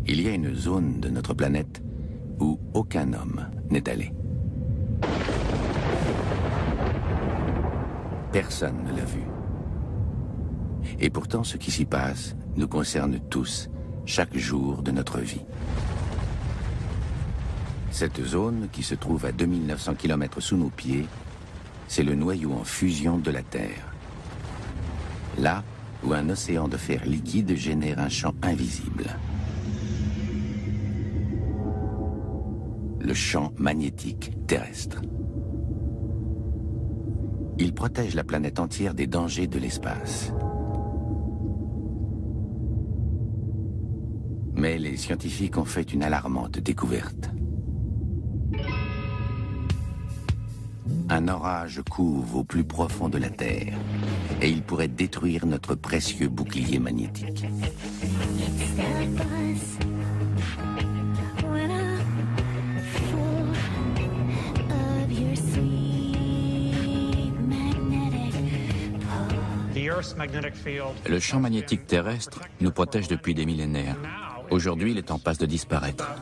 Il y a une zone de notre planète où aucun homme n'est allé. Personne ne l'a vu. Et pourtant, ce qui s'y passe nous concerne tous, chaque jour de notre vie. Cette zone, qui se trouve à 2900 km sous nos pieds, c'est le noyau en fusion de la Terre. Là où un océan de fer liquide génère un champ invisible. Le champ magnétique terrestre. Il protège la planète entière des dangers de l'espace. Mais les scientifiques ont fait une alarmante découverte. Un orage couve au plus profond de la Terre et il pourrait détruire notre précieux bouclier magnétique. Le champ magnétique terrestre nous protège depuis des millénaires. Aujourd'hui, il est en passe de disparaître.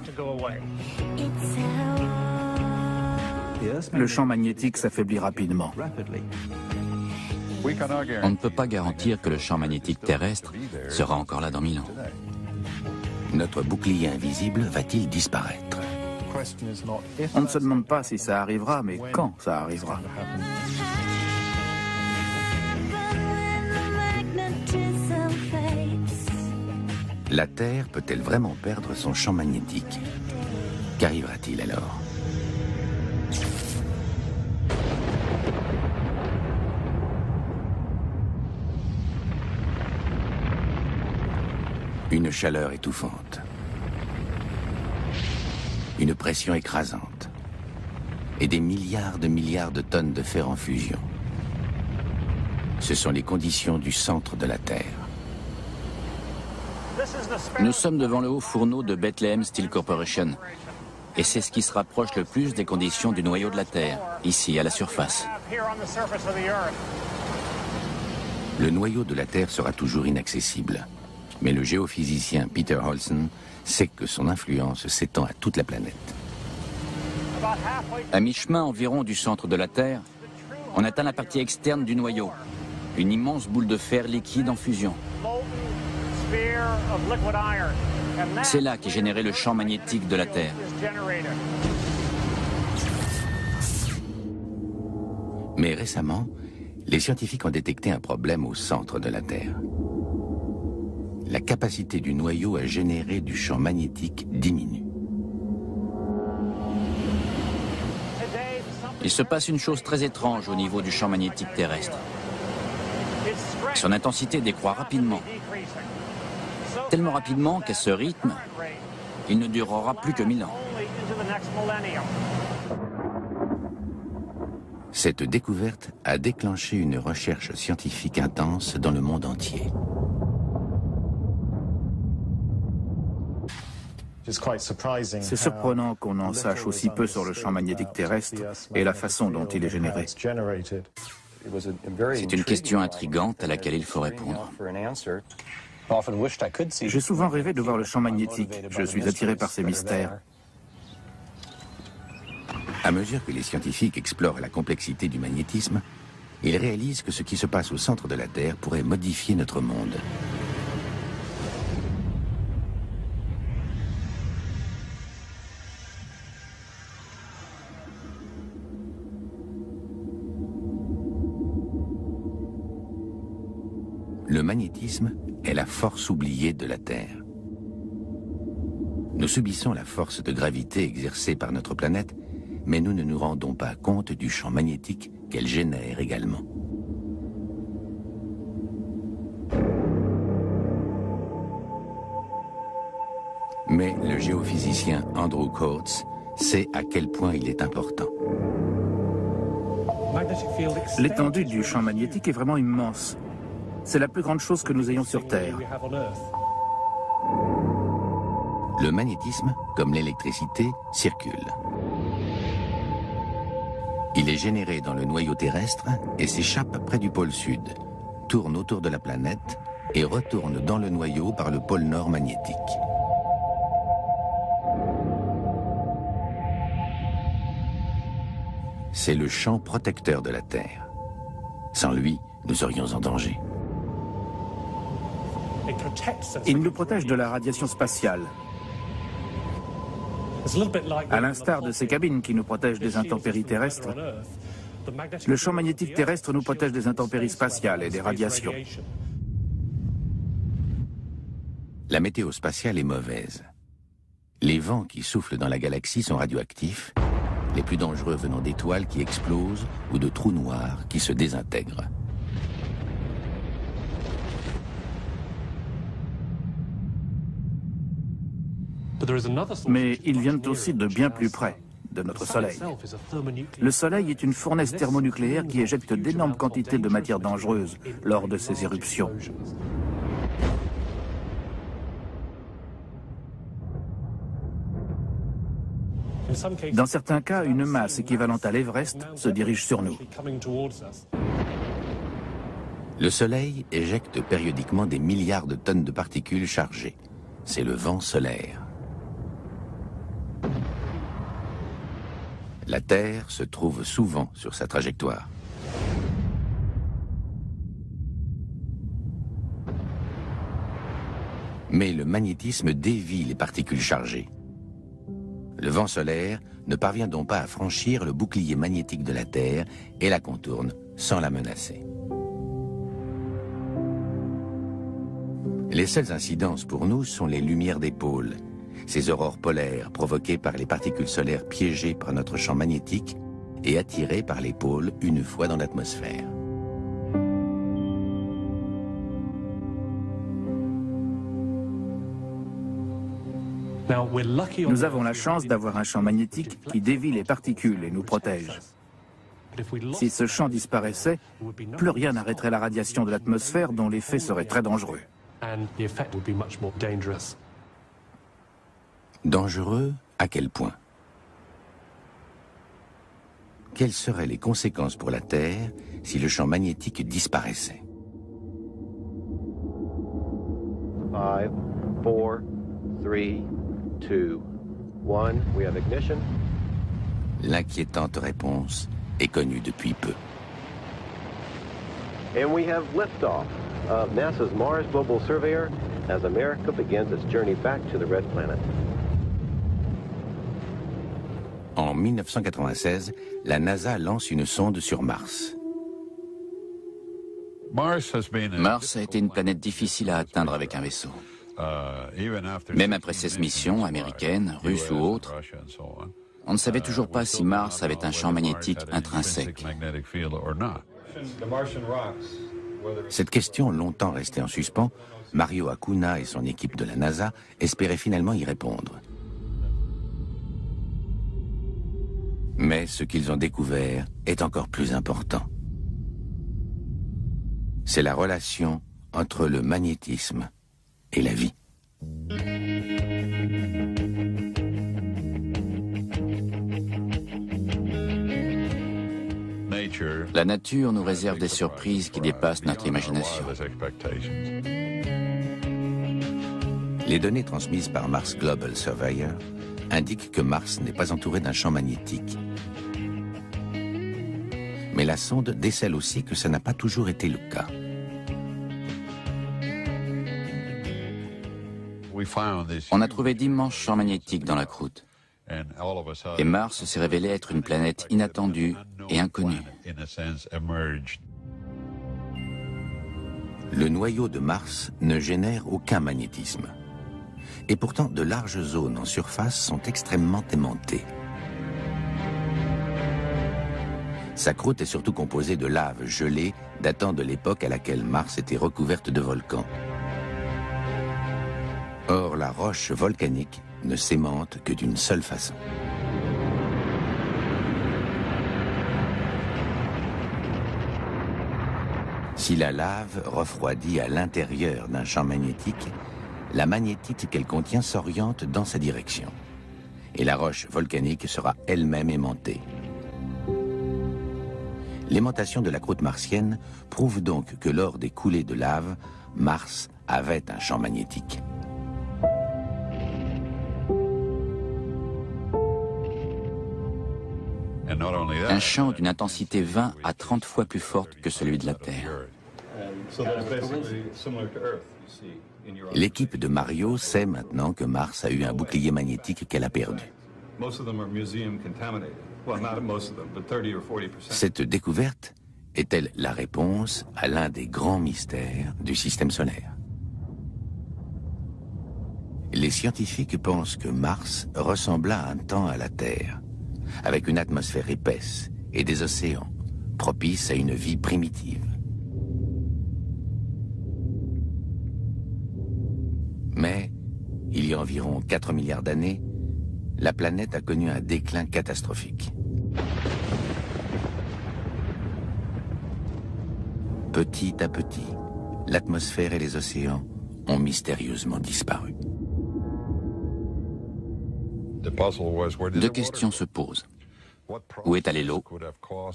Le champ magnétique s'affaiblit rapidement. On ne peut pas garantir que le champ magnétique terrestre sera encore là dans 1000 ans. Notre bouclier invisible va-t-il disparaître? On ne se demande pas si ça arrivera, mais quand ça arrivera. La Terre peut-elle vraiment perdre son champ magnétique? Qu'arrivera-t-il alors? Une chaleur étouffante. Une pression écrasante. Et des milliards de tonnes de fer en fusion. Ce sont les conditions du centre de la Terre. Nous sommes devant le haut fourneau de Bethlehem Steel Corporation. Et c'est ce qui se rapproche le plus des conditions du noyau de la Terre, ici à la surface. Le noyau de la Terre sera toujours inaccessible. Mais le géophysicien Peter Olsen sait que son influence s'étend à toute la planète. À mi-chemin environ du centre de la Terre, on atteint la partie externe du noyau, une immense boule de fer liquide en fusion. C'est là qu'est généré le champ magnétique de la Terre. Mais récemment, les scientifiques ont détecté un problème au centre de la Terre. La capacité du noyau à générer du champ magnétique diminue. Il se passe une chose très étrange au niveau du champ magnétique terrestre. Son intensité décroît rapidement. Tellement rapidement qu'à ce rythme, il ne durera plus que 1000 ans. Cette découverte a déclenché une recherche scientifique intense dans le monde entier. C'est surprenant qu'on en sache aussi peu sur le champ magnétique terrestre et la façon dont il est généré. C'est une question intrigante à laquelle il faut répondre. J'ai souvent rêvé de voir le champ magnétique. Je suis attiré par ces mystères. À mesure que les scientifiques explorent la complexité du magnétisme, ils réalisent que ce qui se passe au centre de la Terre pourrait modifier notre monde. Le magnétisme est la force oubliée de la Terre. Nous subissons la force de gravité exercée par notre planète, mais nous ne nous rendons pas compte du champ magnétique qu'elle génère également. Mais le géophysicien Andrew Coates sait à quel point il est important. L'étendue du champ magnétique est vraiment immense. C'est la plus grande chose que nous ayons sur Terre. Le magnétisme, comme l'électricité, circule. Il est généré dans le noyau terrestre et s'échappe près du pôle sud, tourne autour de la planète et retourne dans le noyau par le pôle nord magnétique. C'est le champ protecteur de la Terre. Sans lui, nous serions en danger. Il nous protège de la radiation spatiale, à l'instar de ces cabines qui nous protègent des intempéries terrestres. Le champ magnétique terrestre nous protège des intempéries spatiales et des radiations. La météo spatiale est mauvaise. Les vents qui soufflent dans la galaxie sont radioactifs, les plus dangereux venant d'étoiles qui explosent ou de trous noirs qui se désintègrent. Mais ils viennent aussi de bien plus près, de notre Soleil. Le Soleil est une fournaise thermonucléaire qui éjecte d'énormes quantités de matière dangereuse lors de ses éruptions. Dans certains cas, une masse équivalente à l'Everest se dirige sur nous. Le Soleil éjecte périodiquement des milliards de tonnes de particules chargées. C'est le vent solaire. La Terre se trouve souvent sur sa trajectoire. Mais le magnétisme dévie les particules chargées. Le vent solaire ne parvient donc pas à franchir le bouclier magnétique de la Terre et la contourne sans la menacer. Les seules incidences pour nous sont les lumières des pôles, ces aurores polaires provoquées par les particules solaires piégées par notre champ magnétique et attirées par les pôles une fois dans l'atmosphère. Nous avons la chance d'avoir un champ magnétique qui dévie les particules et nous protège. Si ce champ disparaissait, plus rien n'arrêterait la radiation de l'atmosphère dont l'effet serait très dangereux. Dangereux à quel point? Quelles seraient les conséquences pour la Terre si le champ magnétique disparaissait? 5, 4, 3, 2, 1, we have ignition. L'inquiétante réponse est connue depuis peu. And we have liftoff of NASA's Mars Global Surveyor as America begins its journey back to the Red Planet. En 1996, la NASA lance une sonde sur Mars. Mars a été une planète difficile à atteindre avec un vaisseau. Même après 16 missions américaines, russes ou autres, on ne savait toujours pas si Mars avait un champ magnétique intrinsèque. Cette question, longtemps restée en suspens, Mario Acuna et son équipe de la NASA espéraient finalement y répondre. Mais ce qu'ils ont découvert est encore plus important. C'est la relation entre le magnétisme et la vie. La nature nous réserve des surprises qui dépassent notre imagination. Les données transmises par Mars Global Surveyor indiquent que Mars n'est pas entouré d'un champ magnétique. Mais la sonde décèle aussi que ça n'a pas toujours été le cas. On a trouvé d'immenses champs magnétiques dans la croûte. Et Mars s'est révélé être une planète inattendue et inconnue. Le noyau de Mars ne génère aucun magnétisme. Et pourtant, de larges zones en surface sont extrêmement aimantées. Sa croûte est surtout composée de lave gelée datant de l'époque à laquelle Mars était recouverte de volcans. Or, la roche volcanique ne s'aimante que d'une seule façon. Si la lave refroidit à l'intérieur d'un champ magnétique, la magnétite qu'elle contient s'oriente dans sa direction. Et la roche volcanique sera elle-même aimantée. L'aimantation de la croûte martienne prouve donc que lors des coulées de lave, Mars avait un champ magnétique. Un champ d'une intensité 20 à 30 fois plus forte que celui de la Terre. L'équipe de Mario sait maintenant que Mars a eu un bouclier magnétique qu'elle a perdu. Cette découverte est-elle la réponse à l'un des grands mystères du système solaire? Les scientifiques pensent que Mars ressembla un temps à la Terre, avec une atmosphère épaisse et des océans, propices à une vie primitive. Mais, il y a environ 4 milliards d'années, la planète a connu un déclin catastrophique. Petit à petit, l'atmosphère et les océans ont mystérieusement disparu. Deux questions se posent. Où est allée l'eau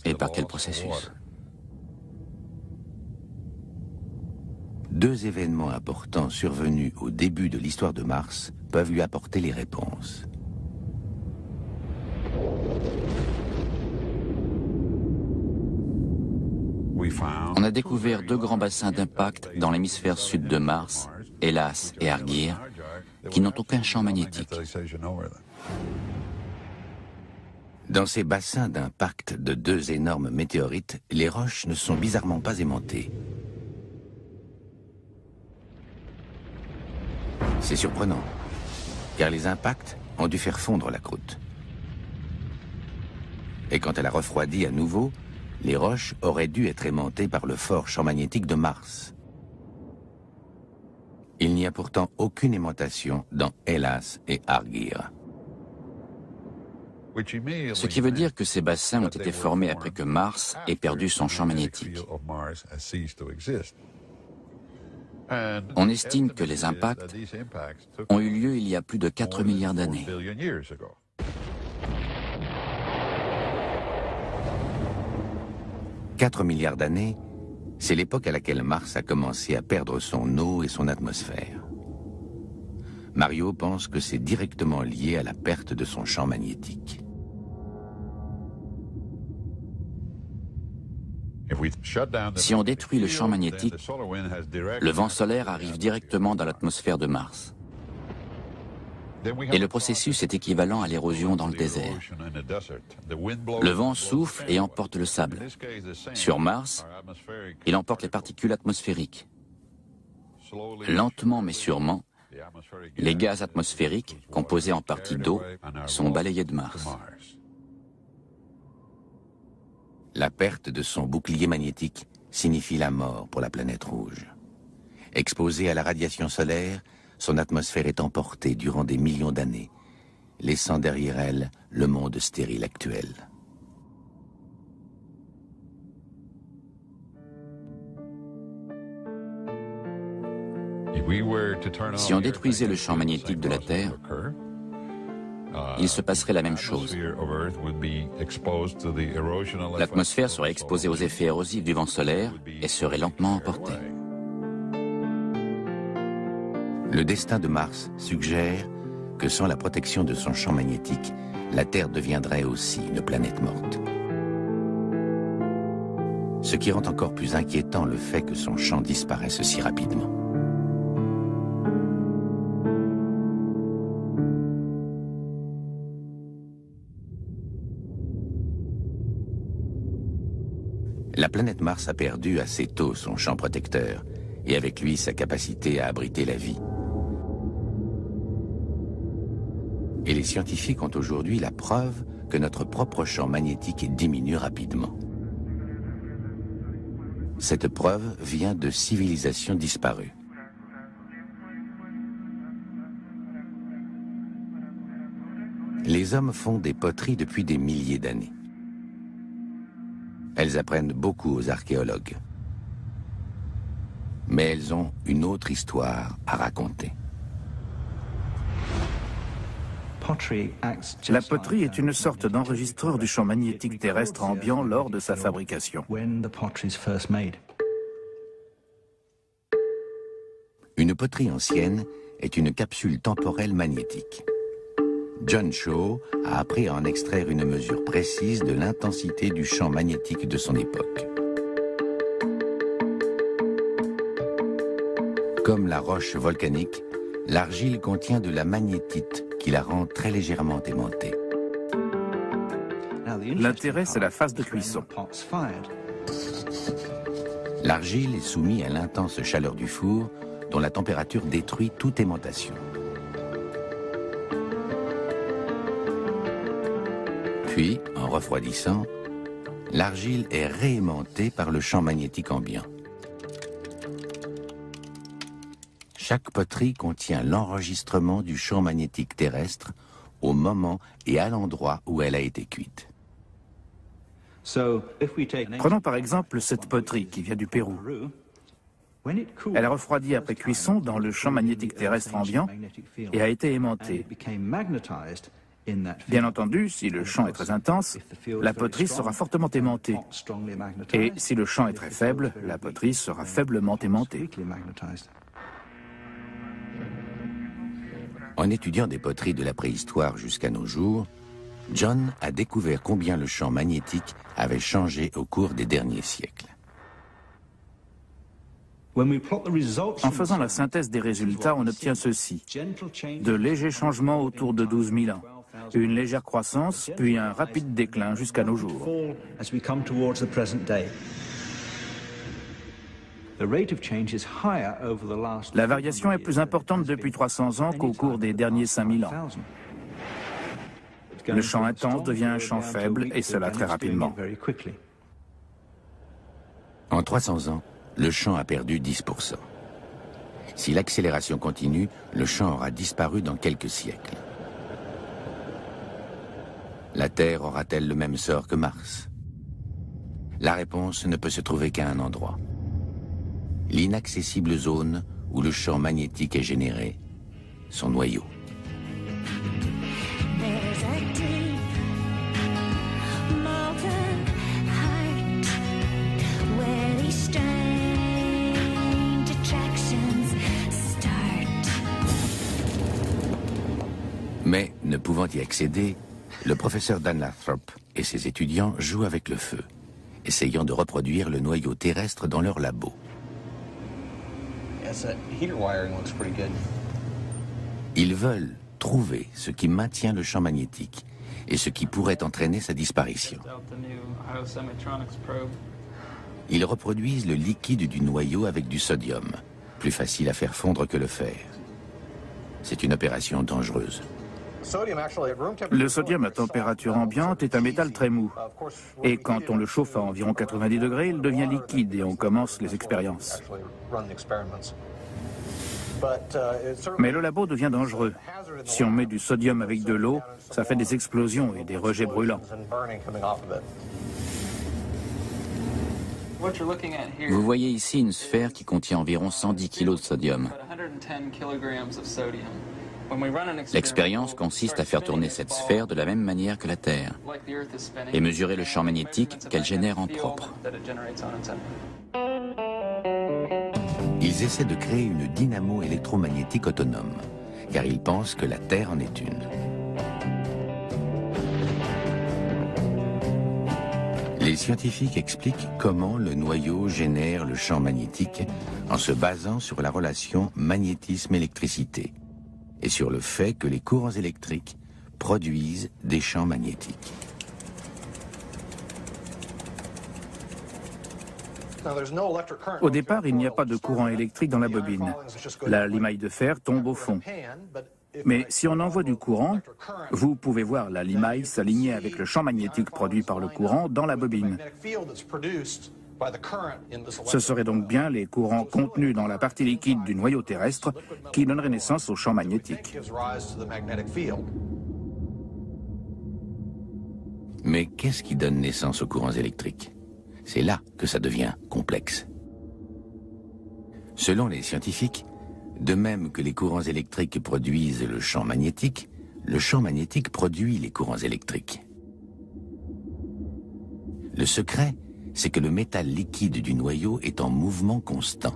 et par quel processus? Deux événements importants survenus au début de l'histoire de Mars peuvent lui apporter les réponses. On a découvert deux grands bassins d'impact dans l'hémisphère sud de Mars, Hellas et Argyre, qui n'ont aucun champ magnétique. Dans ces bassins d'impact de deux énormes météorites, les roches ne sont bizarrement pas aimantées. C'est surprenant, car les impacts ont dû faire fondre la croûte. Et quand elle a refroidi à nouveau, les roches auraient dû être aimantées par le fort champ magnétique de Mars. Il n'y a pourtant aucune aimantation dans Hellas et Argyre. Ce qui veut dire que ces bassins ont été formés après que Mars ait perdu son champ magnétique. On estime que les impacts ont eu lieu il y a plus de 4 milliards d'années. « 4 milliards d'années, c'est l'époque à laquelle Mars a commencé à perdre son eau et son atmosphère. Mario pense que c'est directement lié à la perte de son champ magnétique. Si on détruit le champ magnétique, le vent solaire arrive directement dans l'atmosphère de Mars. Et le processus est équivalent à l'érosion dans le désert. Le vent souffle et emporte le sable. Sur Mars, il emporte les particules atmosphériques. Lentement mais sûrement, les gaz atmosphériques, composés en partie d'eau, sont balayés de Mars. La perte de son bouclier magnétique signifie la mort pour la planète rouge. Exposée à la radiation solaire, son atmosphère est emportée durant des millions d'années, laissant derrière elle le monde stérile actuel. Si on détruisait le champ magnétique de la Terre, il se passerait la même chose. L'atmosphère serait exposée aux effets érosifs du vent solaire et serait lentement emportée. Le destin de Mars suggère que sans la protection de son champ magnétique, la Terre deviendrait aussi une planète morte. Ce qui rend encore plus inquiétant le fait que son champ disparaisse si rapidement. La planète Mars a perdu assez tôt son champ protecteur et avec lui sa capacité à abriter la vie. Et les scientifiques ont aujourd'hui la preuve que notre propre champ magnétique diminue rapidement. Cette preuve vient de civilisations disparues. Les hommes font des poteries depuis des milliers d'années. Elles apprennent beaucoup aux archéologues. Mais elles ont une autre histoire à raconter. La poterie est une sorte d'enregistreur du champ magnétique terrestre ambiant lors de sa fabrication. Une poterie ancienne est une capsule temporelle magnétique. John Shaw a appris à en extraire une mesure précise de l'intensité du champ magnétique de son époque. Comme la roche volcanique, l'argile contient de la magnétite qui la rend très légèrement aimantée. L'intérêt, c'est la phase de cuisson. L'argile est soumise à l'intense chaleur du four, dont la température détruit toute aimantation. Puis, en refroidissant, l'argile est réaimantée par le champ magnétique ambiant. Chaque poterie contient l'enregistrement du champ magnétique terrestre au moment et à l'endroit où elle a été cuite. Prenons par exemple cette poterie qui vient du Pérou. Elle a refroidi après cuisson dans le champ magnétique terrestre ambiant et a été aimantée. Bien entendu, si le champ est très intense, la poterie sera fortement aimantée. Et si le champ est très faible, la poterie sera faiblement aimantée. En étudiant des poteries de la préhistoire jusqu'à nos jours, John a découvert combien le champ magnétique avait changé au cours des derniers siècles. En faisant la synthèse des résultats, on obtient ceci. De légers changements autour de 12 000 ans, une légère croissance, puis un rapide déclin jusqu'à nos jours. La variation est plus importante depuis 300 ans qu'au cours des derniers 5000 ans. Le champ intense devient un champ faible, et cela très rapidement. En 300 ans, le champ a perdu 10%. Si l'accélération continue, le champ aura disparu dans quelques siècles. La Terre aura-t-elle le même sort que Mars? La réponse ne peut se trouver qu'à un endroit. L'inaccessible zone où le champ magnétique est généré, son noyau. Mais, ne pouvant y accéder, le professeur Dan Lathrop et ses étudiants jouent avec le feu, essayant de reproduire le noyau terrestre dans leur labo. Ils veulent trouver ce qui maintient le champ magnétique et ce qui pourrait entraîner sa disparition. Ils reproduisent le liquide du noyau avec du sodium, plus facile à faire fondre que le fer. C'est une opération dangereuse. Le sodium à température ambiante est un métal très mou. Et quand on le chauffe à environ 90 degrés, il devient liquide et on commence les expériences. Mais le labo devient dangereux. Si on met du sodium avec de l'eau, ça fait des explosions et des rejets brûlants. Vous voyez ici une sphère qui contient environ 110 kg de sodium. L'expérience consiste à faire tourner cette sphère de la même manière que la Terre et mesurer le champ magnétique qu'elle génère en propre. Ils essaient de créer une dynamo électromagnétique autonome, car ils pensent que la Terre en est une. Les scientifiques expliquent comment le noyau génère le champ magnétique en se basant sur la relation magnétisme-électricité et sur le fait que les courants électriques produisent des champs magnétiques. Au départ, il n'y a pas de courant électrique dans la bobine. La limaille de fer tombe au fond. Mais si on envoie du courant, vous pouvez voir la limaille s'aligner avec le champ magnétique produit par le courant dans la bobine. Ce seraient donc bien les courants contenus dans la partie liquide du noyau terrestre qui donneraient naissance au champ magnétique. Mais qu'est-ce qui donne naissance aux courants électriques? C'est là que ça devient complexe. Selon les scientifiques, de même que les courants électriques produisent le champ magnétique produit les courants électriques. Le secret, c'est que le métal liquide du noyau est en mouvement constant.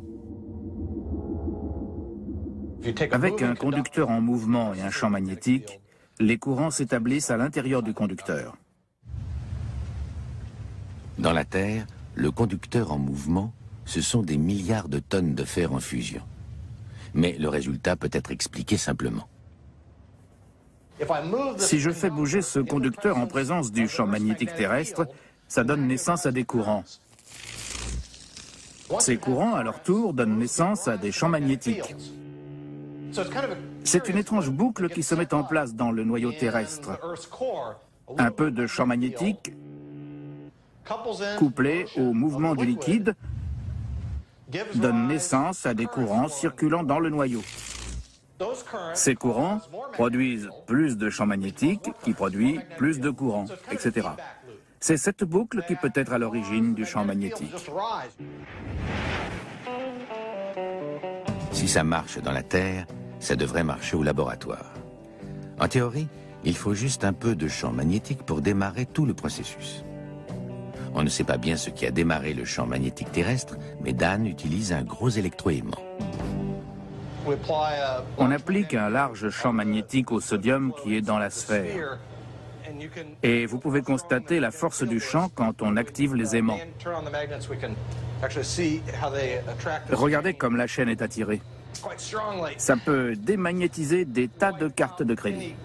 Avec un conducteur en mouvement et un champ magnétique, les courants s'établissent à l'intérieur du conducteur. Dans la Terre, le conducteur en mouvement, ce sont des milliards de tonnes de fer en fusion. Mais le résultat peut être expliqué simplement. Si je fais bouger ce conducteur en présence du champ magnétique terrestre, ça donne naissance à des courants. Ces courants, à leur tour, donnent naissance à des champs magnétiques. C'est une étrange boucle qui se met en place dans le noyau terrestre. Un peu de champ magnétique couplé au mouvement du liquide donne naissance à des courants circulant dans le noyau. Ces courants produisent plus de champs magnétiques qui produit plus de courants, etc. C'est cette boucle qui peut être à l'origine du champ magnétique. Si ça marche dans la Terre, ça devrait marcher au laboratoire. En théorie, il faut juste un peu de champ magnétique pour démarrer tout le processus. On ne sait pas bien ce qui a démarré le champ magnétique terrestre, mais Dan utilise un gros électroaimant. On applique un large champ magnétique au sodium qui est dans la sphère. Et vous pouvez constater la force du champ quand on active les aimants. Regardez comme la chaîne est attirée. Ça peut démagnétiser des tas de cartes de crédit.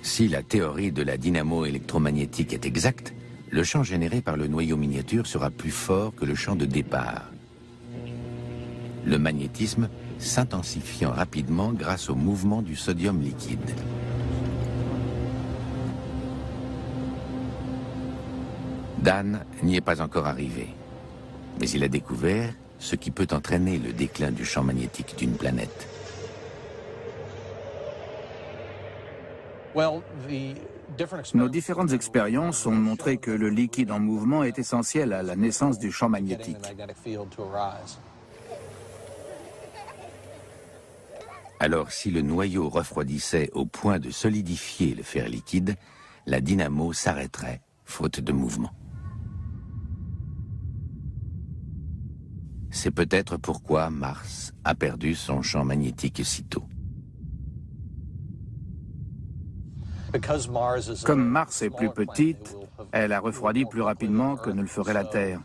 Si la théorie de la dynamo électromagnétique est exacte, le champ généré par le noyau miniature sera plus fort que le champ de départ. Le magnétisme s'intensifiant rapidement grâce au mouvement du sodium liquide. Dan n'y est pas encore arrivé, mais il a découvert ce qui peut entraîner le déclin du champ magnétique d'une planète. Nos différentes expériences ont montré que le liquide en mouvement est essentiel à la naissance du champ magnétique. Alors, si le noyau refroidissait au point de solidifier le fer liquide, la dynamo s'arrêterait, faute de mouvement. C'est peut-être pourquoi Mars a perdu son champ magnétique si tôt. Comme Mars est plus petite, elle a refroidi plus rapidement que ne le ferait la Terre.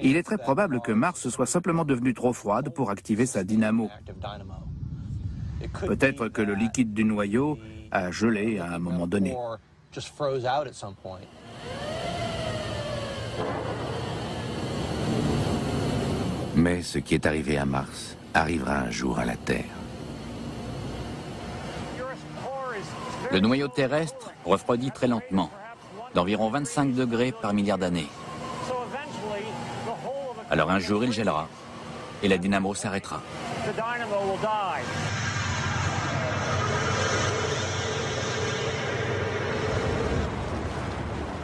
Il est très probable que Mars soit simplement devenue trop froide pour activer sa dynamo. Peut-être que le liquide du noyau a gelé à un moment donné. Mais ce qui est arrivé à Mars arrivera un jour à la Terre. Le noyau terrestre refroidit très lentement, d'environ 25 degrés par milliard d'années. Alors un jour, il gèlera et la dynamo s'arrêtera.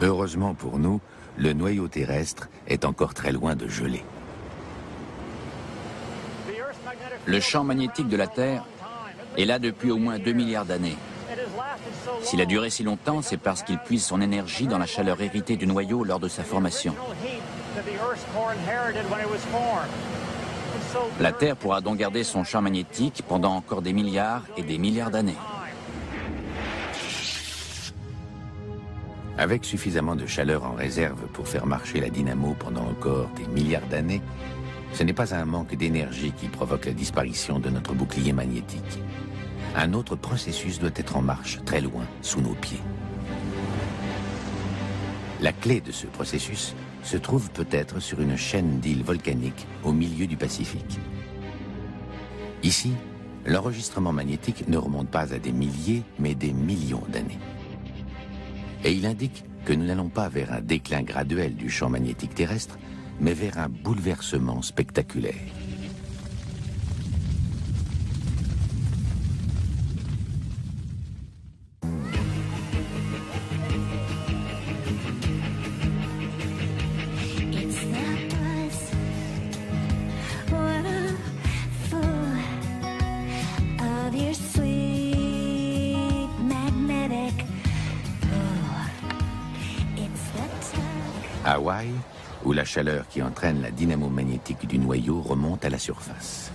Heureusement pour nous, le noyau terrestre est encore très loin de geler. Le champ magnétique de la Terre est là depuis au moins 2 milliards d'années. S'il a duré si longtemps, c'est parce qu'il puise son énergie dans la chaleur héritée du noyau lors de sa formation. La Terre pourra donc garder son champ magnétique pendant encore des milliards et des milliards d'années. Avec suffisamment de chaleur en réserve pour faire marcher la dynamo pendant encore des milliards d'années, ce n'est pas un manque d'énergie qui provoque la disparition de notre bouclier magnétique. Un autre processus doit être en marche, très loin, sous nos pieds. La clé de ce processus se trouve peut-être sur une chaîne d'îles volcaniques au milieu du Pacifique. Ici, l'enregistrement magnétique ne remonte pas à des milliers, mais des millions d'années. Et il indique que nous n'allons pas vers un déclin graduel du champ magnétique terrestre, mais vers un bouleversement spectaculaire. À Hawaï, où la chaleur qui entraîne la dynamo magnétique du noyau remonte à la surface.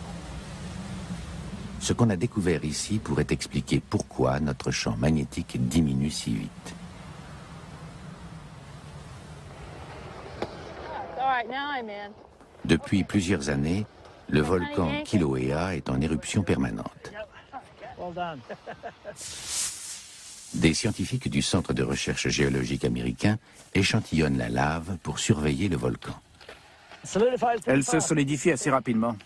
Ce qu'on a découvert ici pourrait expliquer pourquoi notre champ magnétique diminue si vite. Depuis plusieurs années, le volcan Kilauea est en éruption permanente. Des scientifiques du Centre de recherche géologique américain échantillonnent la lave pour surveiller le volcan. Elle se solidifie assez rapidement.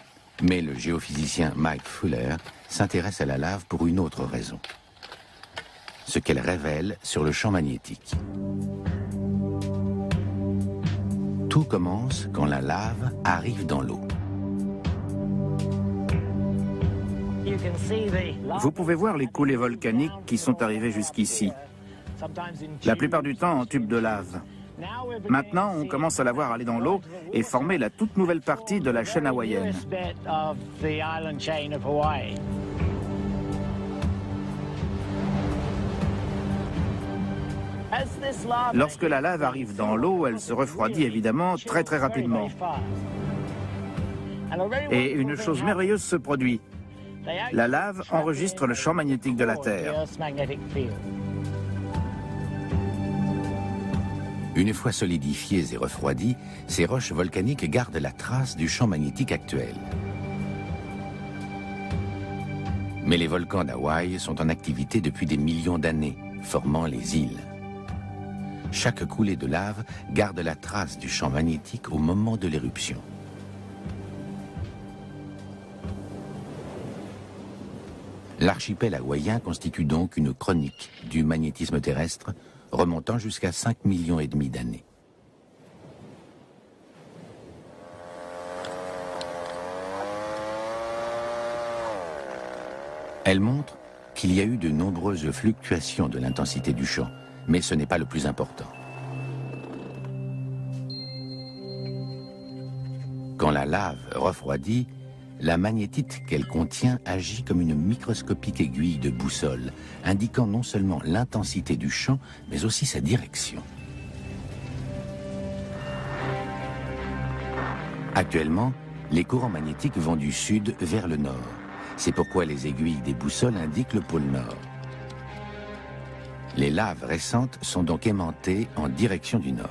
Mais le géophysicien Mike Fuller s'intéresse à la lave pour une autre raison. Ce qu'elle révèle sur le champ magnétique. Tout commence quand la lave arrive dans l'eau. Vous pouvez voir les coulées volcaniques qui sont arrivées jusqu'ici. La plupart du temps en tube de lave. Maintenant, on commence à la voir aller dans l'eau et former la toute nouvelle partie de la chaîne hawaïenne. Lorsque la lave arrive dans l'eau, elle se refroidit évidemment très rapidement. Et une chose merveilleuse se produit. La lave enregistre le champ magnétique de la Terre. Une fois solidifiées et refroidies, ces roches volcaniques gardent la trace du champ magnétique actuel. Mais les volcans d'Hawaï sont en activité depuis des millions d'années, formant les îles. Chaque coulée de lave garde la trace du champ magnétique au moment de l'éruption. L'archipel hawaïen constitue donc une chronique du magnétisme terrestre remontant jusqu'à 5,5 millions d'années. Elle montre qu'il y a eu de nombreuses fluctuations de l'intensité du champ, mais ce n'est pas le plus important. Quand la lave refroidit, la magnétite qu'elle contient agit comme une microscopique aiguille de boussole, indiquant non seulement l'intensité du champ, mais aussi sa direction. Actuellement, les courants magnétiques vont du sud vers le nord. C'est pourquoi les aiguilles des boussoles indiquent le pôle nord. Les laves récentes sont donc aimantées en direction du nord.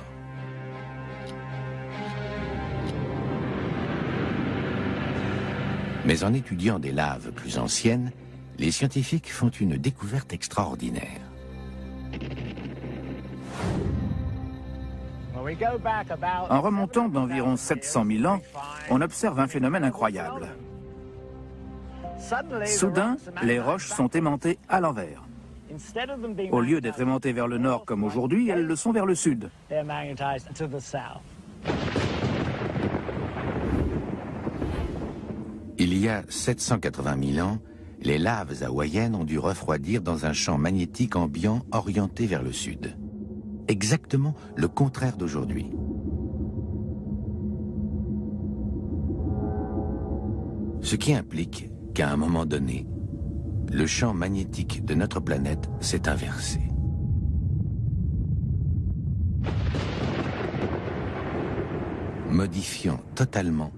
Mais en étudiant des laves plus anciennes, les scientifiques font une découverte extraordinaire. En remontant d'environ 700 000 ans, on observe un phénomène incroyable. Soudain, les roches sont aimantées à l'envers. Au lieu d'être aimantées vers le nord comme aujourd'hui, elles le sont vers le sud. Il y a 780 000 ans, les laves hawaïennes ont dû refroidir dans un champ magnétique ambiant orienté vers le sud. Exactement le contraire d'aujourd'hui. Ce qui implique qu'à un moment donné, le champ magnétique de notre planète s'est inversé. Modifiant totalement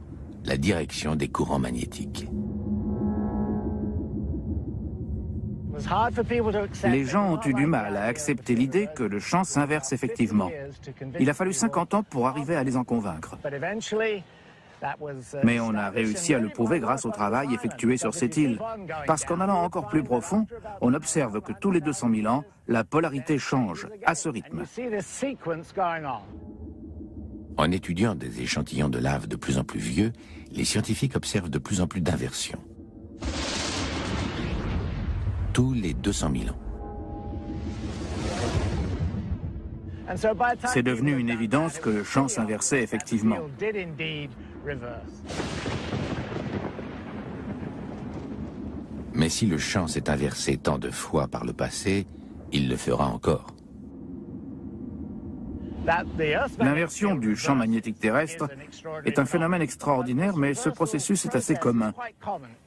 la direction des courants magnétiques. Les gens ont eu du mal à accepter l'idée que le champ s'inverse effectivement. Il a fallu 50 ans pour arriver à les en convaincre. Mais on a réussi à le prouver grâce au travail effectué sur cette île. Parce qu'en allant encore plus profond, on observe que tous les 200 000 ans, la polarité change à ce rythme. En étudiant des échantillons de lave de plus en plus vieux, les scientifiques observent de plus en plus d'inversions. Tous les 200 000 ans. C'est devenu une évidence que le champ s'inversait effectivement. Mais si le champ s'est inversé tant de fois par le passé, il le fera encore. L'inversion du champ magnétique terrestre est un phénomène extraordinaire, mais ce processus est assez commun.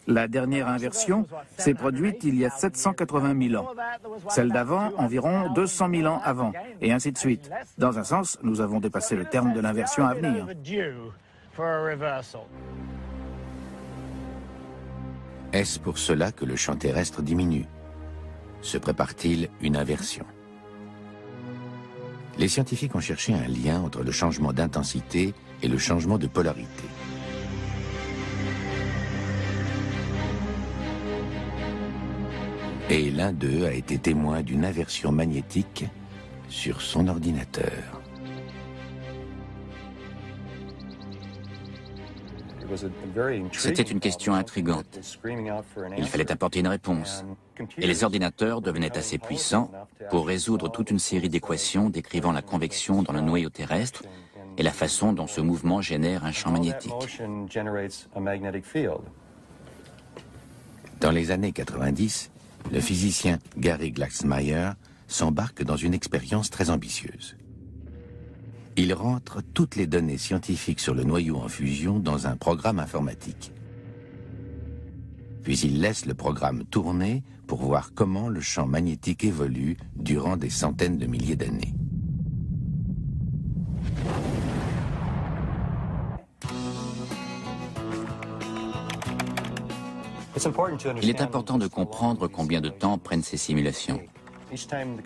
La dernière inversion s'est produite il y a 780 000 ans. Celle d'avant, environ 200 000 ans avant, et ainsi de suite. Dans un sens, nous avons dépassé le terme de l'inversion à venir. Est-ce pour cela que le champ terrestre diminue? Se prépare-t-il une inversion? Les scientifiques ont cherché un lien entre le changement d'intensité et le changement de polarité. Et l'un d'eux a été témoin d'une inversion magnétique sur son ordinateur. C'était une question intrigante. Il fallait apporter une réponse. Et les ordinateurs devenaient assez puissants pour résoudre toute une série d'équations décrivant la convection dans le noyau terrestre et la façon dont ce mouvement génère un champ magnétique. Dans les années 90, le physicien Gary Glaxmeyer s'embarque dans une expérience très ambitieuse. Il rentre toutes les données scientifiques sur le noyau en fusion dans un programme informatique. Puis il laisse le programme tourner pour voir comment le champ magnétique évolue durant des centaines de milliers d'années. Il est important de comprendre combien de temps prennent ces simulations.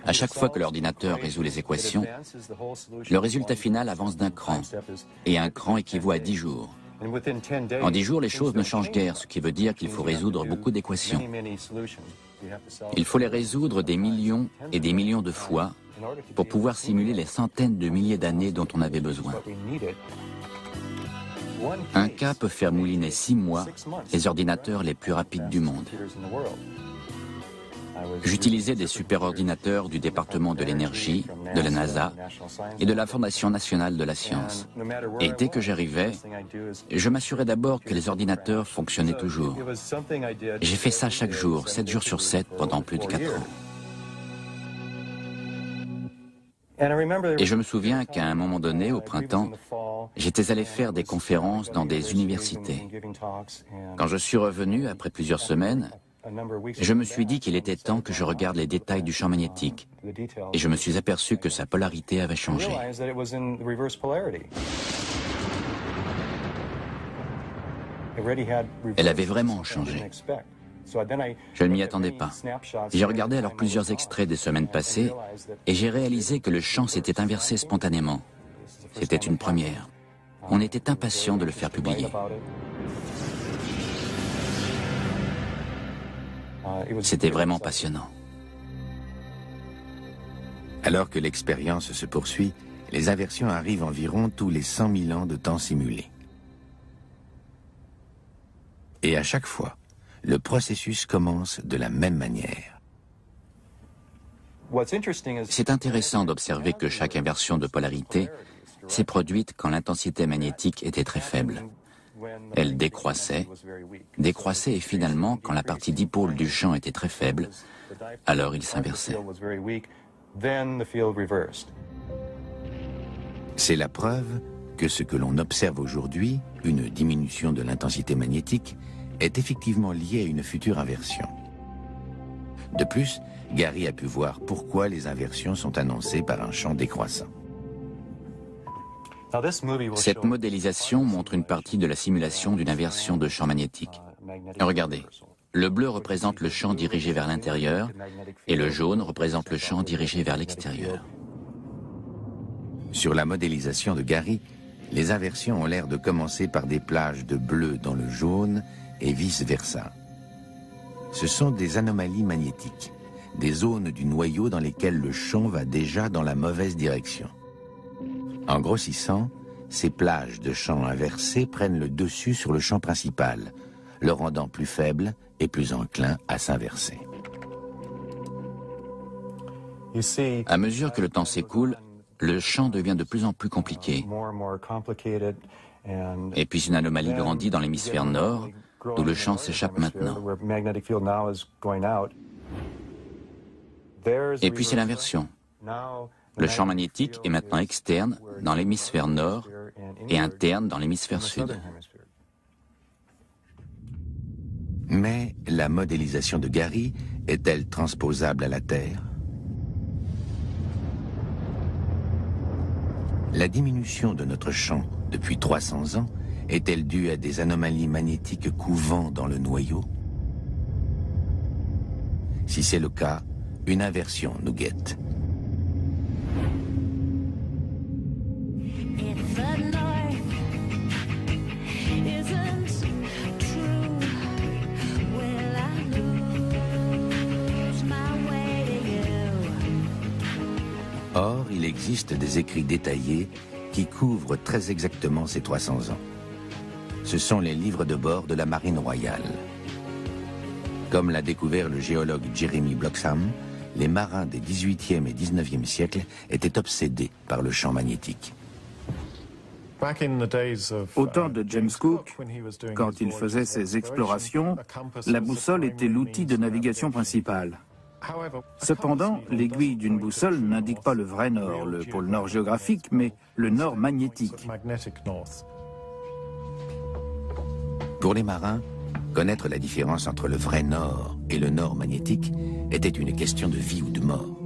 À chaque fois que l'ordinateur résout les équations, le résultat final avance d'un cran, et un cran équivaut à 10 jours. En 10 jours, les choses ne changent guère, ce qui veut dire qu'il faut résoudre beaucoup d'équations. Il faut les résoudre des millions et des millions de fois pour pouvoir simuler les centaines de milliers d'années dont on avait besoin. Un cas peut faire mouliner 6 mois les ordinateurs les plus rapides du monde. J'utilisais des superordinateurs du département de l'énergie, de la NASA et de la Fondation nationale de la science. Et dès que j'arrivais, je m'assurais d'abord que les ordinateurs fonctionnaient toujours. J'ai fait ça chaque jour, 7 jours sur 7, pendant plus de 4 ans. Et je me souviens qu'à un moment donné, au printemps, j'étais allé faire des conférences dans des universités. Quand je suis revenu, après plusieurs semaines, je me suis dit qu'il était temps que je regarde les détails du champ magnétique. Et je me suis aperçu que sa polarité avait changé. Elle avait vraiment changé. Je ne m'y attendais pas. J'ai regardé alors plusieurs extraits des semaines passées et j'ai réalisé que le champ s'était inversé spontanément. C'était une première. On était impatients de le faire publier. C'était vraiment passionnant. Alors que l'expérience se poursuit, les inversions arrivent environ tous les 100 000 ans de temps simulé. Et à chaque fois, le processus commence de la même manière. C'est intéressant d'observer que chaque inversion de polarité s'est produite quand l'intensité magnétique était très faible. Elle décroissait et finalement, quand la partie dipôle du champ était très faible, alors il s'inversait. C'est la preuve que ce que l'on observe aujourd'hui, une diminution de l'intensité magnétique, est effectivement lié à une future inversion. De plus, Gary a pu voir pourquoi les inversions sont annoncées par un champ décroissant. Cette modélisation montre une partie de la simulation d'une inversion de champ magnétique. Regardez, le bleu représente le champ dirigé vers l'intérieur et le jaune représente le champ dirigé vers l'extérieur. Sur la modélisation de Gary, les inversions ont l'air de commencer par des plages de bleu dans le jaune et vice-versa. Ce sont des anomalies magnétiques, des zones du noyau dans lesquelles le champ va déjà dans la mauvaise direction. En grossissant, ces plages de champs inversés prennent le dessus sur le champ principal, le rendant plus faible et plus enclin à s'inverser. À mesure que le temps s'écoule, le champ devient de plus en plus compliqué. Et puis une anomalie grandit dans l'hémisphère nord, d'où le champ s'échappe maintenant. Et puis c'est l'inversion. Le champ magnétique est maintenant externe dans l'hémisphère nord et interne dans l'hémisphère sud. Mais la modélisation de Gary est-elle transposable à la Terre? La diminution de notre champ depuis 300 ans est-elle due à des anomalies magnétiques couvant dans le noyau? Si c'est le cas, une inversion nous guette. Or, il existe des écrits détaillés qui couvrent très exactement ces 300 ans. Ce sont les livres de bord de la Marine royale. Comme l'a découvert le géologue Jeremy Bloxham, les marins des 18e et 19e siècles étaient obsédés par le champ magnétique. Au temps de James Cook, quand il faisait ses explorations, la boussole était l'outil de navigation principal. Cependant, l'aiguille d'une boussole n'indique pas le vrai nord, le pôle nord géographique, mais le nord magnétique. Pour les marins, connaître la différence entre le vrai nord et le nord magnétique était une question de vie ou de mort.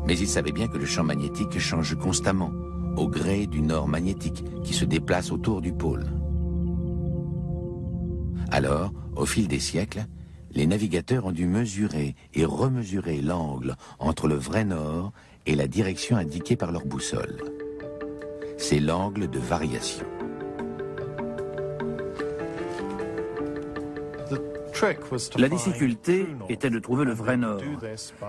Mais ils savaient bien que le champ magnétique change constamment, au gré du nord magnétique qui se déplace autour du pôle. Alors, au fil des siècles, les navigateurs ont dû mesurer et remesurer l'angle entre le vrai nord et la direction indiquée par leur boussole. C'est l'angle de variation. La difficulté était de trouver le vrai nord,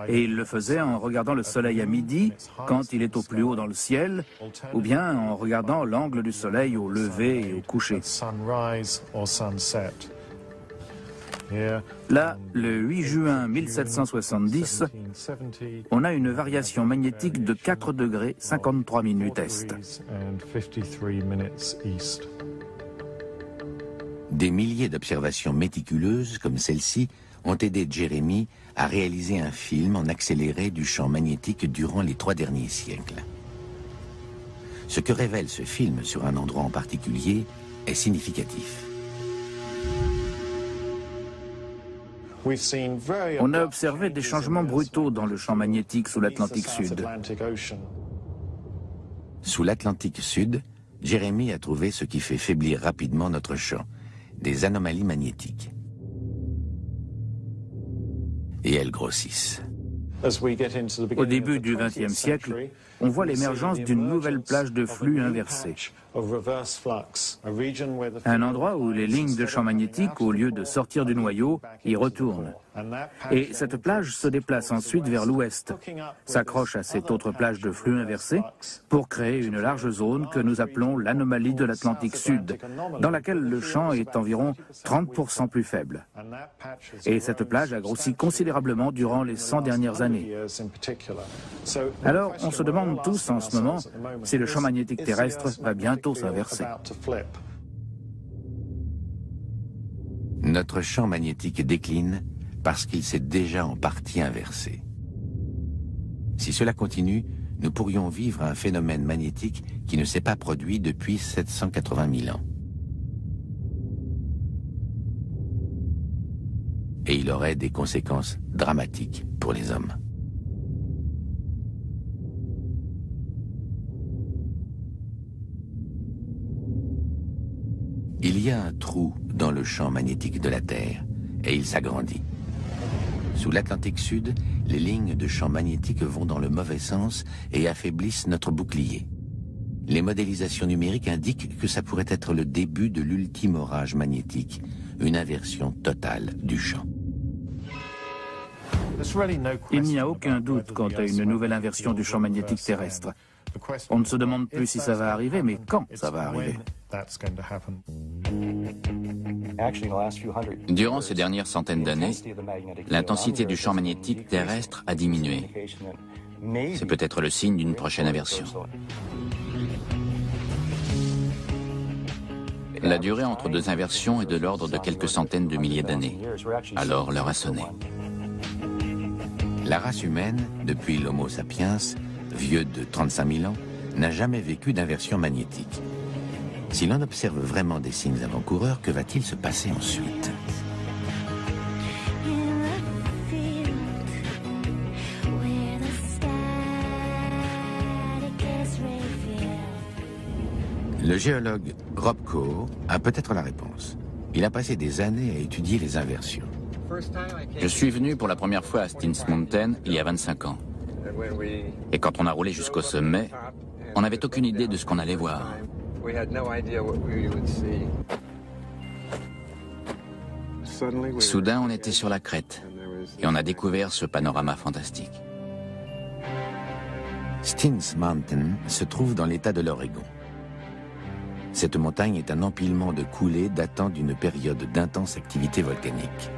et il le faisait en regardant le soleil à midi, quand il est au plus haut dans le ciel, ou bien en regardant l'angle du soleil au lever et au coucher. Là, le 8 juin 1770, on a une variation magnétique de 4 degrés 53 minutes est. Des milliers d'observations méticuleuses comme celle-ci ont aidé Jeremy à réaliser un film en accéléré du champ magnétique durant les 3 derniers siècles. Ce que révèle ce film sur un endroit en particulier est significatif. On a observé des changements brutaux dans le champ magnétique sous l'Atlantique Sud. Sous l'Atlantique Sud, Jeremy a trouvé ce qui fait faiblir rapidement notre champ, des anomalies magnétiques. Et elles grossissent. Au début du XXe siècle, on voit l'émergence d'une nouvelle plage de flux inversé. Un endroit où les lignes de champ magnétique, au lieu de sortir du noyau, y retournent. Et cette plage se déplace ensuite vers l'ouest, s'accroche à cette autre plage de flux inversé pour créer une large zone que nous appelons l'anomalie de l'Atlantique Sud, dans laquelle le champ est environ 30% plus faible. Et cette plage a grossi considérablement durant les 100 dernières années. Alors, on se demande tous en ce moment si le champ magnétique terrestre va bientôt s'inverser. Notre champ magnétique décline parce qu'il s'est déjà en partie inversé. Si cela continue, nous pourrions vivre un phénomène magnétique qui ne s'est pas produit depuis 780 000 ans. Et il aurait des conséquences dramatiques pour les hommes. Il y a un trou dans le champ magnétique de la Terre, et il s'agrandit. Sous l'Atlantique Sud, les lignes de champ magnétique vont dans le mauvais sens et affaiblissent notre bouclier. Les modélisations numériques indiquent que ça pourrait être le début de l'ultime orage magnétique, une inversion totale du champ. Il n'y a aucun doute quant à une nouvelle inversion du champ magnétique terrestre. On ne se demande plus si ça va arriver, mais quand ça va arriver. Durant ces dernières centaines d'années, l'intensité du champ magnétique terrestre a diminué. C'est peut-être le signe d'une prochaine inversion. La durée entre 2 inversions est de l'ordre de quelques centaines de milliers d'années. Alors l'heure a sonné. La race humaine, depuis l'Homo sapiens, vieux de 35 000 ans, n'a jamais vécu d'inversion magnétique. Si l'on observe vraiment des signes avant-coureurs, que va-t-il se passer ensuite? Le géologue Rob Coe a peut-être la réponse. Il a passé des années à étudier les inversions. Je suis venu pour la première fois à Steens Mountain il y a 25 ans. Et quand on a roulé jusqu'au sommet, on n'avait aucune idée de ce qu'on allait voir. Soudain, on était sur la crête et on a découvert ce panorama fantastique. Steens Mountain se trouve dans l'état de l'Oregon. Cette montagne est un empilement de coulées datant d'une période d'intense activité volcanique.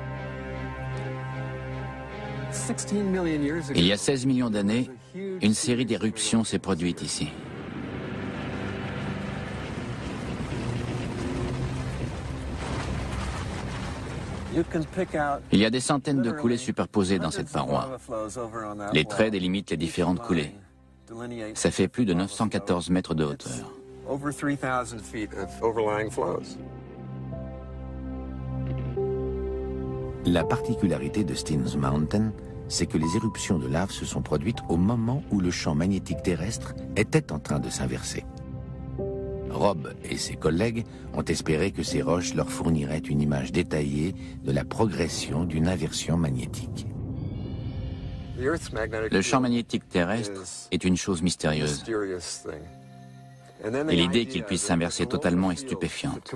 Il y a 16 millions d'années, une série d'éruptions s'est produite ici. Il y a des centaines de coulées superposées dans cette paroi. Les traits délimitent les différentes coulées. Ça fait plus de 914 mètres de hauteur. La particularité de Steens Mountain, c'est que les éruptions de lave se sont produites au moment où le champ magnétique terrestre était en train de s'inverser. Rob et ses collègues ont espéré que ces roches leur fourniraient une image détaillée de la progression d'une inversion magnétique. Le champ magnétique terrestre est une chose mystérieuse. Et l'idée qu'il puisse s'inverser totalement est stupéfiante.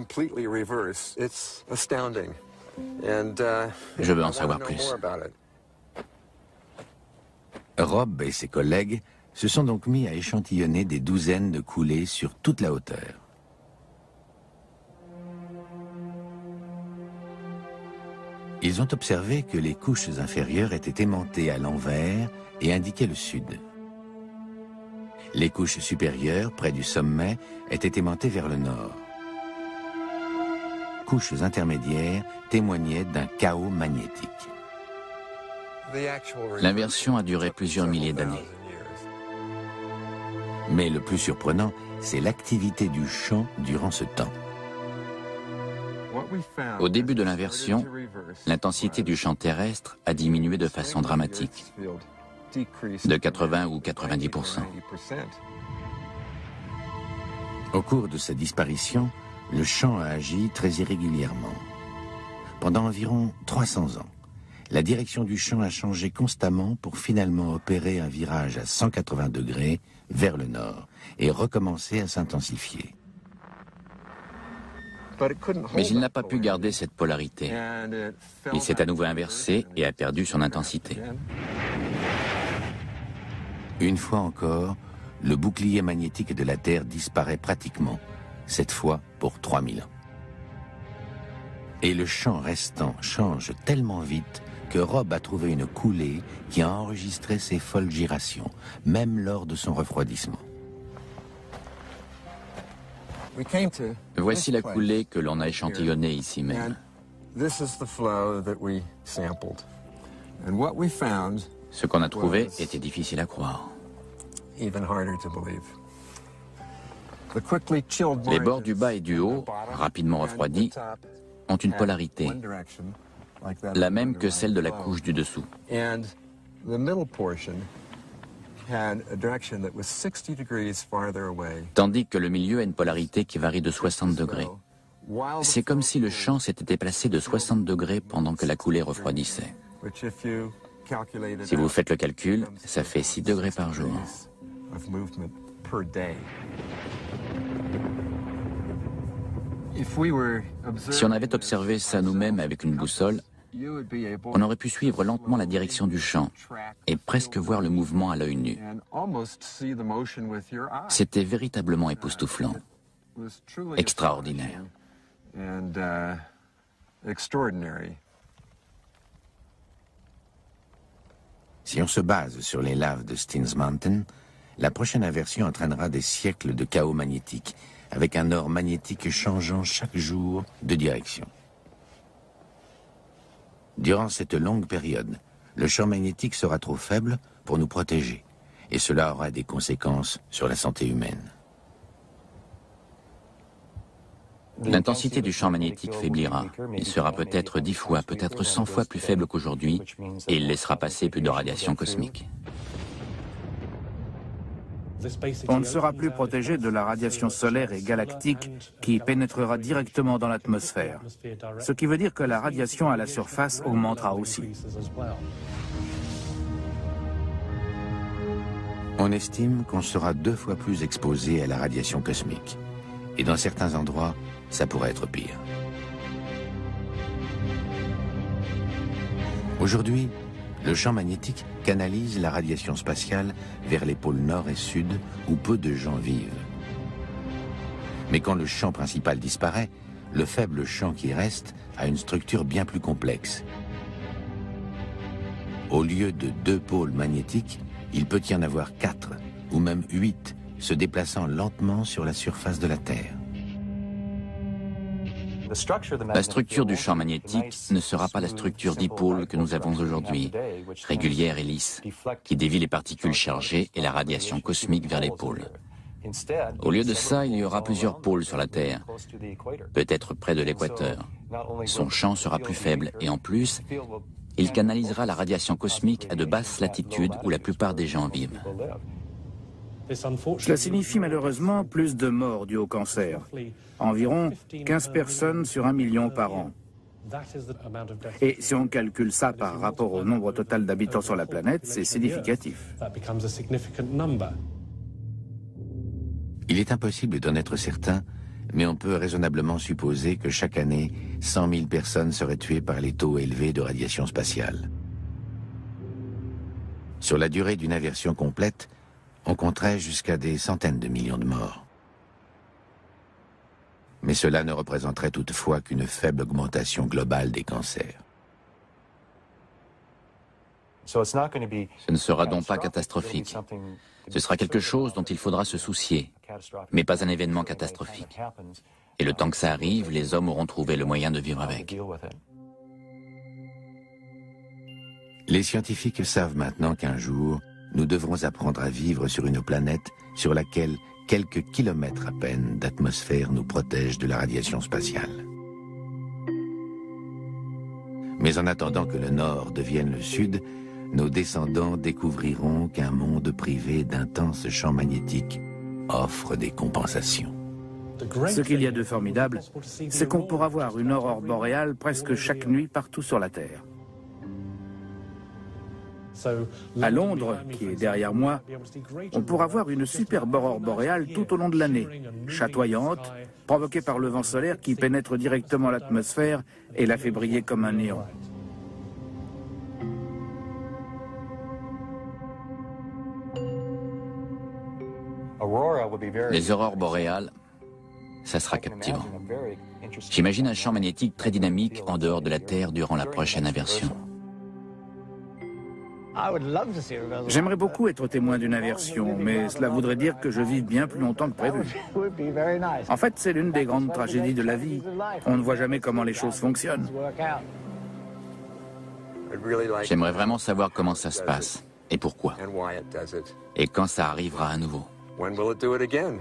Je veux en savoir plus. Rob et ses collègues se sont donc mis à échantillonner des douzaines de coulées sur toute la hauteur. Ils ont observé que les couches inférieures étaient aimantées à l'envers et indiquaient le sud. Les couches supérieures, près du sommet, étaient aimantées vers le nord. Couches intermédiaires témoignaient d'un chaos magnétique. L'inversion a duré plusieurs milliers d'années. Mais le plus surprenant, c'est l'activité du champ durant ce temps. Au début de l'inversion, l'intensité du champ terrestre a diminué de façon dramatique, de 80 ou 90%. Au cours de sa disparition, le champ a agi très irrégulièrement. Pendant environ 300 ans, la direction du champ a changé constamment pour finalement opérer un virage à 180 degrés vers le nord et recommencer à s'intensifier. Mais il n'a pas pu garder cette polarité. Il s'est à nouveau inversé et a perdu son intensité. Une fois encore, le bouclier magnétique de la Terre disparaît pratiquement, cette fois pour 3000 ans. Et le champ restant change tellement vite que Rob a trouvé une coulée qui a enregistré ces folles gyrations, même lors de son refroidissement. Voici la coulée que l'on a échantillonnée ici même. Ce qu'on a trouvé était difficile à croire. Les bords du bas et du haut, rapidement refroidis, ont une polarité, la même que celle de la couche du dessous. Tandis que le milieu a une polarité qui varie de 60 degrés. C'est comme si le champ s'était déplacé de 60 degrés pendant que la coulée refroidissait. Si vous faites le calcul, ça fait 6 degrés par jour. Si on avait observé ça nous-mêmes avec une boussole, on aurait pu suivre lentement la direction du champ et presque voir le mouvement à l'œil nu. C'était véritablement époustouflant, extraordinaire. Si on se base sur les laves de Steens Mountain, la prochaine inversion entraînera des siècles de chaos magnétique, avec un nord magnétique changeant chaque jour de direction. Durant cette longue période, le champ magnétique sera trop faible pour nous protéger, et cela aura des conséquences sur la santé humaine. L'intensité du champ magnétique faiblira. Il sera peut-être 10 fois, peut-être 100 fois plus faible qu'aujourd'hui, et il laissera passer plus de radiation cosmique. On ne sera plus protégé de la radiation solaire et galactique qui pénétrera directement dans l'atmosphère. Ce qui veut dire que la radiation à la surface augmentera aussi. On estime qu'on sera 2 fois plus exposé à la radiation cosmique. Et dans certains endroits, ça pourrait être pire. Aujourd'hui, le champ magnétique canalise la radiation spatiale vers les pôles nord et sud où peu de gens vivent. Mais quand le champ principal disparaît, le faible champ qui reste a une structure bien plus complexe. Au lieu de 2 pôles magnétiques, il peut y en avoir 4 ou même 8 se déplaçant lentement sur la surface de la Terre. La structure du champ magnétique ne sera pas la structure dipôle que nous avons aujourd'hui, régulière et lisse, qui dévie les particules chargées et la radiation cosmique vers les pôles. Au lieu de ça, il y aura plusieurs pôles sur la Terre, peut-être près de l'équateur. Son champ sera plus faible et en plus, il canalisera la radiation cosmique à de basses latitudes où la plupart des gens vivent. Cela signifie malheureusement plus de morts dues au cancer. Environ 15 personnes sur 1 million par an. Et si on calcule ça par rapport au nombre total d'habitants sur la planète, c'est significatif. Il est impossible d'en être certain, mais on peut raisonnablement supposer que chaque année, 100 000 personnes seraient tuées par les taux élevés de radiation spatiale. Sur la durée d'une inversion complète, on compterait jusqu'à des centaines de millions de morts. Mais cela ne représenterait toutefois qu'une faible augmentation globale des cancers. Ce ne sera donc pas catastrophique. Ce sera quelque chose dont il faudra se soucier, mais pas un événement catastrophique. Et le temps que ça arrive, les hommes auront trouvé le moyen de vivre avec. Les scientifiques savent maintenant qu'un jour, nous devrons apprendre à vivre sur une planète sur laquelle quelques kilomètres à peine d'atmosphère nous protègent de la radiation spatiale. Mais en attendant que le Nord devienne le Sud, nos descendants découvriront qu'un monde privé d'intenses champs magnétiques offre des compensations. Ce qu'il y a de formidable, c'est qu'on pourra voir une aurore boréale presque chaque nuit partout sur la Terre. À Londres, qui est derrière moi, on pourra voir une superbe aurore boréale tout au long de l'année, chatoyante, provoquée par le vent solaire qui pénètre directement l'atmosphère et la fait briller comme un néon. Les aurores boréales, ça sera captivant. J'imagine un champ magnétique très dynamique en dehors de la Terre durant la prochaine inversion. J'aimerais beaucoup être témoin d'une inversion, mais cela voudrait dire que je vive bien plus longtemps que prévu. En fait, c'est l'une des grandes tragédies de la vie. On ne voit jamais comment les choses fonctionnent. J'aimerais vraiment savoir comment ça se passe et pourquoi. Et quand ça arrivera à nouveau. When will it do it again?